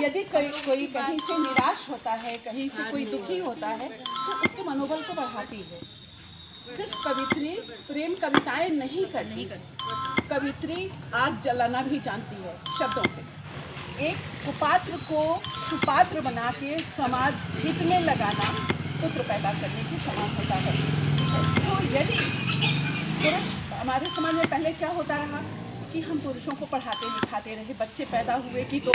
यदि कोई कहीं से निराश होता है, कहीं से कोई दुखी होता है, तो उसके मनोबल को बढ़ाती है। सिर्फ कवित्री प्रेम कविताएं नहीं करती, कवित्री आग जलाना भी जानती है शब्दों से। एक कुपात्र को सुपात्र बना के समाज हित में लगाना पुत्र पैदा करने की समान होता है। तो यदि पुरुष, हमारे समाज में पहले क्या होता रहा कि हम पुरुषों को पढ़ाते लिखाते रहे, बच्चे पैदा हुए कि तो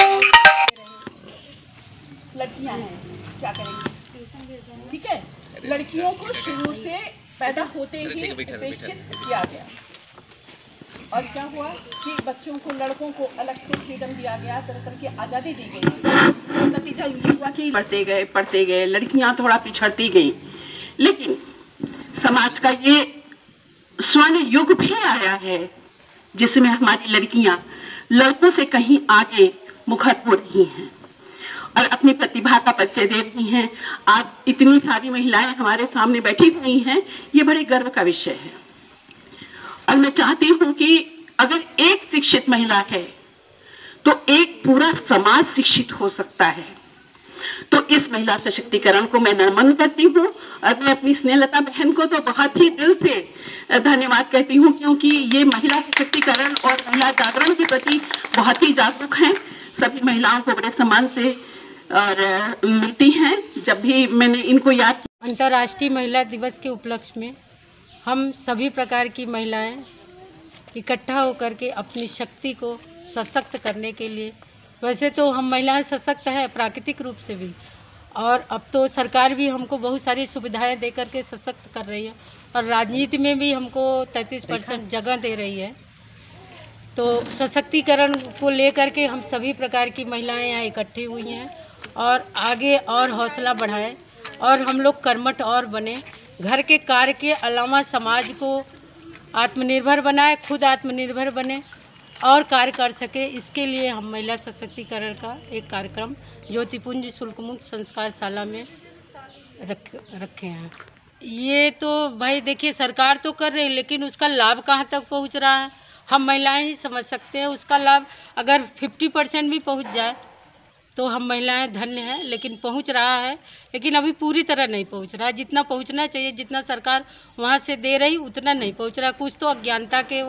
लड़कियां हैं क्या करेंगी, ठीक है। लड़कियों को शुरू से पैदा होते ही उपेक्षित किया गया, और क्या हुआ कि बच्चों को, लड़कों को अलग से फ्रीडम दिया गया, तरह तरह की आज़ादी दी गई। तो नतीजा ये हुआ कि पढ़ते गए लड़कियां थोड़ा पिछड़ती गई। लेकिन समाज का ये स्वर्ण युग भी आया है जिसमें हमारी लड़कियां लड़कों से कहीं आगे मुखर हो रही हैं और अपनी प्रतिभा का परिचय दे रही हैं। आज इतनी सारी महिलाएं हमारे सामने बैठी हुई हैं, ये बड़े गर्व का विषय है। और मैं चाहती हूं कि अगर एक शिक्षित महिला है तो एक पूरा समाज शिक्षित हो सकता है। तो इस महिला सशक्तिकरण को मैं नमन करती हूँ और मैं अपनी स्नेहलता बहन को तो बहुत ही दिल से धन्यवाद कहती हूँ, क्योंकि ये महिला सशक्तिकरण और महिला जागरण के प्रति बहुत ही जागरूक हैं। सभी महिलाओं को बड़े सम्मान से और मिलती हैं। जब भी मैंने इनको याद किया, अंतर्राष्ट्रीय महिला दिवस के उपलक्ष्य में हम सभी प्रकार की महिलाएं इकट्ठा होकर के अपनी शक्ति को सशक्त करने के लिए, वैसे तो हम महिलाएं सशक्त हैं प्राकृतिक रूप से भी, और अब तो सरकार भी हमको बहुत सारी सुविधाएं दे करके सशक्त कर रही है और राजनीति में भी हमको 33% जगह दे रही है। तो सशक्तिकरण को लेकर के हम सभी प्रकार की महिलाएं यहाँ इकट्ठी हुई हैं और आगे और हौसला बढ़ाएं और हम लोग कर्मठ और बने, घर के कार्य के अलावा समाज को आत्मनिर्भर बनाए, खुद आत्मनिर्भर बने और कार्य कर सके। इसके लिए हम महिला सशक्तिकरण का एक कार्यक्रम ज्योतिपुंज शुल्क मुक्त संस्कारशाला में रखे हैं। ये तो भाई देखिए सरकार तो कर रही है, लेकिन उसका लाभ कहाँ तक पहुँच रहा है हम महिलाएं ही समझ सकते हैं। उसका लाभ अगर 50% भी पहुँच जाए तो हम महिलाएं धन्य हैं, लेकिन पहुंच रहा है, लेकिन अभी पूरी तरह नहीं पहुंच रहा है। जितना पहुंचना चाहिए, जितना सरकार वहां से दे रही उतना नहीं पहुंच रहा। कुछ तो अज्ञानता के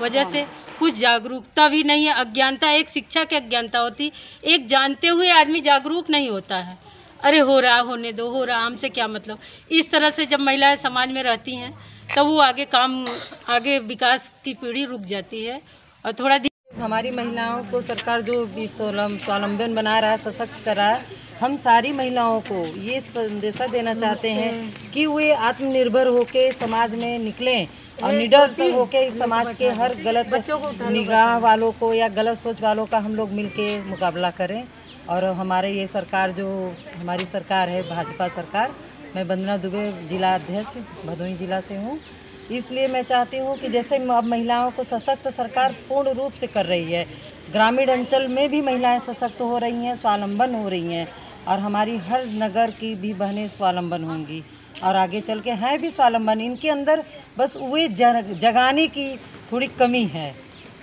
वजह से, कुछ जागरूकता भी नहीं है। अज्ञानता एक शिक्षा की अज्ञानता होती, एक जानते हुए आदमी जागरूक नहीं होता है। अरे हो रहा, होने दो, हो रहा, हमसे क्या मतलब। इस तरह से जब महिलाएं समाज में रहती हैं तब वो आगे विकास की पीढ़ी रुक जाती है। और थोड़ा हमारी महिलाओं को सरकार जो स्वावलंबन बना रहा है, सशक्त कर रहा है, हम सारी महिलाओं को ये संदेशा देना चाहते हैं कि वे आत्मनिर्भर होके समाज में निकलें और निडर होके इस समाज के हर गलत निगाह वालों को या गलत सोच वालों का हम लोग मिलके मुकाबला करें। और हमारे ये सरकार जो हमारी सरकार है, भाजपा सरकार, मैं वंदना दुबे जिला अध्यक्ष भदोही जिला से हूँ, इसलिए मैं चाहती हूँ कि जैसे अब महिलाओं को सशक्त सरकार पूर्ण रूप से कर रही है, ग्रामीण अंचल में भी महिलाएं सशक्त हो रही हैं, स्वावलंबन हो रही हैं, और हमारी हर नगर की भी बहनें स्वावलंबन होंगी और आगे चल के हैं भी स्वावलंबन। इनके अंदर बस वे जगाने की थोड़ी कमी है,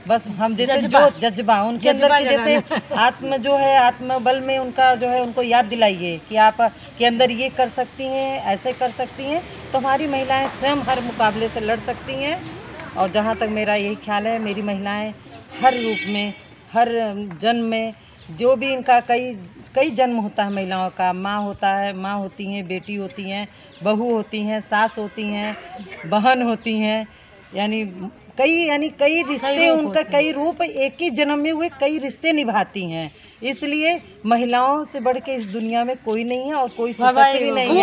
बस हम जैसे जो जज्बा उनके अंदर की, जैसे आत्म जो है, आत्मबल में उनका जो है, उनको याद दिलाइए कि आप के अंदर ये कर सकती हैं, ऐसे कर सकती हैं, तो हमारी महिलाएं स्वयं हर मुकाबले से लड़ सकती हैं। और जहाँ तक मेरा यही ख्याल है, मेरी महिलाएं हर रूप में, हर जन्म में, जो भी इनका कई जन्म होता है महिलाओं का, माँ होता है, माँ होती हैं, बेटी होती हैं, बहू होती हैं, सास होती हैं, बहन होती हैं, यानी कई रिश्ते, उनका कई रूप, एक ही जन्म में हुए कई रिश्ते निभाती हैं। इसलिए महिलाओं से बढ़ के इस दुनिया में कोई नहीं है और कोई सशक्त भी नहीं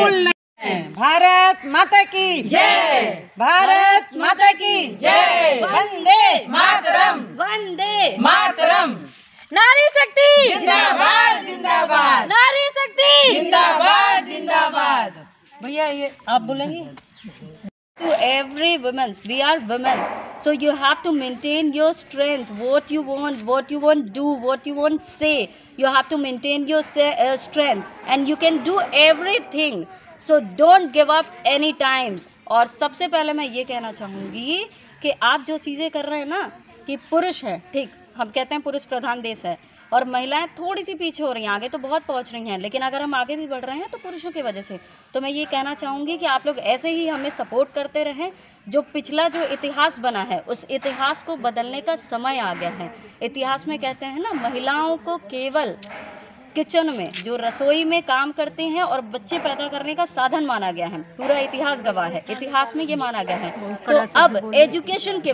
है। भारत माता की जय, भारत माता की जय, वंदे मातरम, वंदे मातरम। नारी शक्ति जिंदाबाद, जिंदाबाद, नारी शक्ति जिंदाबाद, जिंदाबाद। भैया ये आप बोलेंगे? To every women, we are women, so you have to maintain your strength, what you want do, what you want say, you have to maintain your strength and you can do everything, so don't give up any times। और सबसे पहले मैं ये कहना चाहूँगी कि आप जो चीज़ें कर रहे हैं ना, कि पुरुष है, ठीक, हम कहते हैं पुरुष प्रधान देश है, और महिलाएं थोड़ी सी पीछे हो रही हैं, आगे तो बहुत पहुंच रही हैं, लेकिन अगर हम आगे भी बढ़ रहे हैं तो पुरुषों की वजह से। तो मैं ये कहना चाहूँगी कि आप लोग ऐसे ही हमें सपोर्ट करते रहें। जो पिछला जो इतिहास बना है उस इतिहास को बदलने का समय आ गया है। इतिहास में कहते हैं ना, महिलाओं को केवल किचन में, जो रसोई में काम करते हैं और बच्चे पैदा करने का साधन माना गया है। पूरा इतिहास गवाह है, इतिहास में ये माना गया है। तो अब एजुकेशन की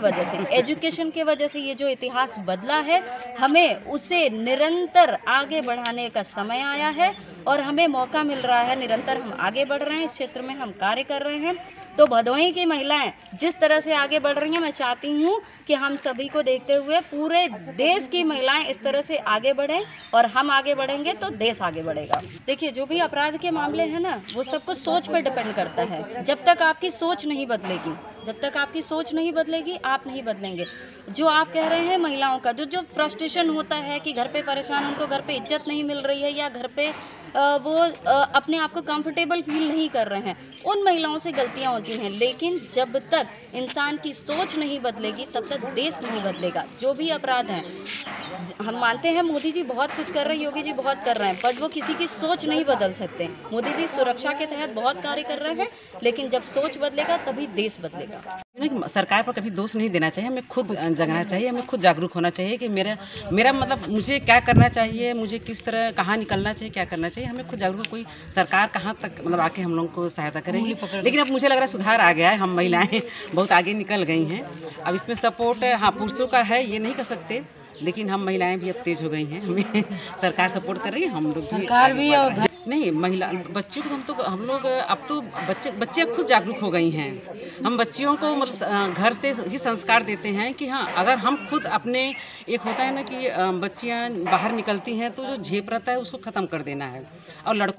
वजह से ये जो इतिहास बदला है, हमें उसे निरंतर आगे बढ़ाने का समय आया है और हमें मौका मिल रहा है। निरंतर हम आगे बढ़ रहे हैं, इस क्षेत्र में हम कार्य कर रहे हैं। तो भदोही की महिलाएं जिस तरह से आगे बढ़ रही हैं, मैं चाहती हूँ कि हम सभी को देखते हुए पूरे देश की महिलाएं इस तरह से आगे बढ़ें, और हम आगे बढ़ेंगे तो देश आगे बढ़ेगा। देखिए, जो भी अपराध के मामले हैं ना, वो सब कुछ सोच पर डिपेंड करता है। जब तक आपकी सोच नहीं बदलेगी, आप नहीं बदलेंगे। जो आप कह रहे हैं महिलाओं का जो फ्रस्ट्रेशन होता है कि घर पे परेशान, उनको घर पे इज्जत नहीं मिल रही है, या घर पे वो अपने आप को कंफर्टेबल फील नहीं कर रहे हैं, उन महिलाओं से गलतियां होती हैं। लेकिन जब तक इंसान की सोच नहीं बदलेगी तब तक देश नहीं बदलेगा। जो भी अपराध हैं, हम मानते हैं मोदी जी बहुत कुछ कर रहे हैं, योगी जी बहुत कर रहे हैं, बट वो किसी की सोच नहीं बदल सकते। मोदी जी सुरक्षा के तहत बहुत कार्य कर रहे हैं, लेकिन जब सोच बदलेगा तभी देश बदलेगा। सरकार पर कभी दोष नहीं देना चाहिए, हमें खुद जगना चाहिए, हमें खुद जागरूक होना चाहिए कि मेरा मतलब मुझे क्या करना चाहिए, मुझे किस तरह कहाँ निकलना चाहिए, क्या करना चाहिए। हमें खुद जागरूक, कोई सरकार कहाँ तक मतलब आके हम लोगों को सहायता करेगी। लेकिन अब मुझे लग रहा है सुधार आ गया है, हम महिलाएं बहुत आगे निकल गई हैं। अब इसमें सपोर्ट हाँ पुरुषों का है, ये नहीं कर सकते, लेकिन हम महिलाएं भी अब तेज हो गई हैं। हमें सरकार सपोर्ट कर रही है, हम लोग सरकार भी और नहीं महिला बच्चों को हम लोग अब तो बच्चे अब खुद जागरूक हो गई हैं। हम बच्चियों को मतलब घर से ही संस्कार देते हैं कि हाँ, अगर हम खुद अपने, एक होता है ना कि बच्चियां बाहर निकलती हैं तो जो झेप रहता है उसको ख़त्म कर देना है, और लड़कों